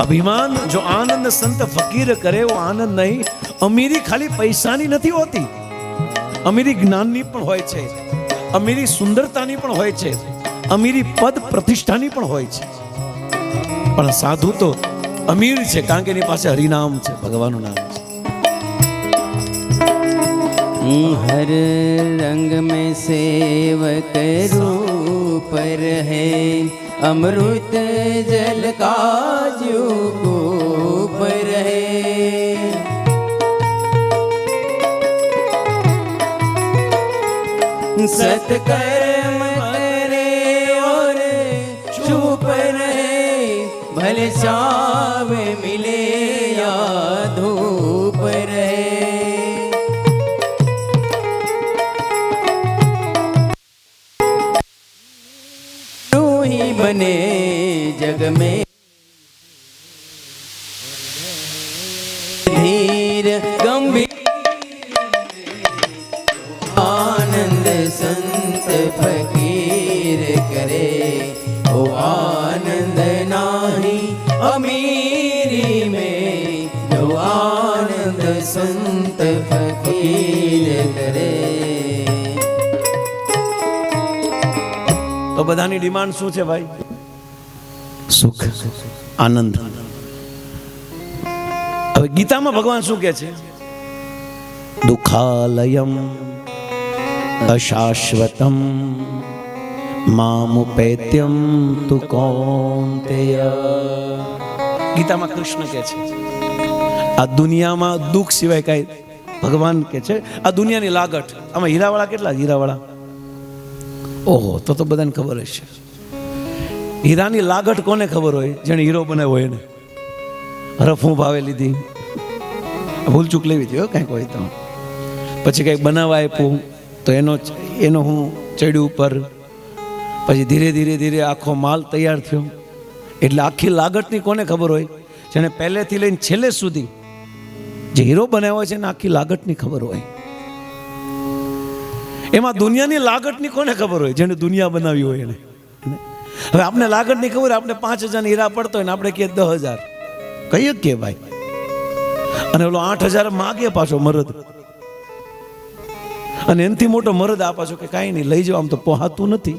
અભિમાન જો આનંદ સંત ફકીર કરે એવો આનંદ નહીં. અમીરી ખાલી પૈસાની નથી હોતી, અમીરી જ્ઞાનની પણ હોય છે, અમીરી સુંદરતાની પણ હોય છે, અમીરી પદ પ્રતિષ્ઠાની પણ હોય છે. પણ સાધુ તો અમીર છે કારણ કે એની પાસે હરિનામ છે, ભગવાનનું નામ છે. हर रंग में सेवक रूप रहे, अमृत जल का जो कूप रहे. सत्कर्म करे और चुप रहे, भले छाव मिले या धूप रहे. बने जग में धीर गंभीर, आनंद संत फकीर करे. ओ आनंद नाही अमीरी में, जो आनंद संत फकीर करे. તો બધાની ડિમાન્ડ શું છે ભાઈ? સુખ, આનંદ. હવે ગીતામાં ભગવાન શું કહે છે? દુઃખાલયમ અશાશ્વતમ મામુપૈત્યમ તુ કૌંતેય. ગીતામાં કૃષ્ણ કહે છે આ દુનિયામાં દુઃખ સિવાય કઈ, ભગવાન કહે છે આ દુનિયાની લાગટ. આમાં હીરાવાળા કેટલા? હીરાવાળા ઓહો, તો બધાને ખબર હશે. હીરાની લાગટ કોને ખબર હોય? જેને હીરો બનાવ્યો હોય એને. રફું ભાવે લીધી, ભૂલચૂક લેવી જોઈએ કંઈક હોય તો. પછી કંઈક બનાવવા આપ્યું તો એનો હું ચડ્યું ઉપર, પછી ધીરે ધીરે ધીરે આખો માલ તૈયાર થયો. એટલે આખી લાગટની કોને ખબર હોય? જેને પહેલેથી લઈને છેલ્લે સુધી જે હીરો બનાવ્યો છે એને આખી લાગટની ખબર હોય. એમાં દુનિયાની લાગટની કોને ખબર હોય? જેને દુનિયા બનાવી હોય એને. હવે આપણે લાગટની ખબર, આપણે 5,000 હીરા પડતો હોય ને આપણે કહીએ 10,000 કહીએ કે ભાઈ, અને ઓલો 8,000 માગે પાછો મરદ, અને એનાથી મોટો મરદ આ પાછો કે કાંઈ નહીં લઈ જાઓ, આમ તો પોહાતું નથી.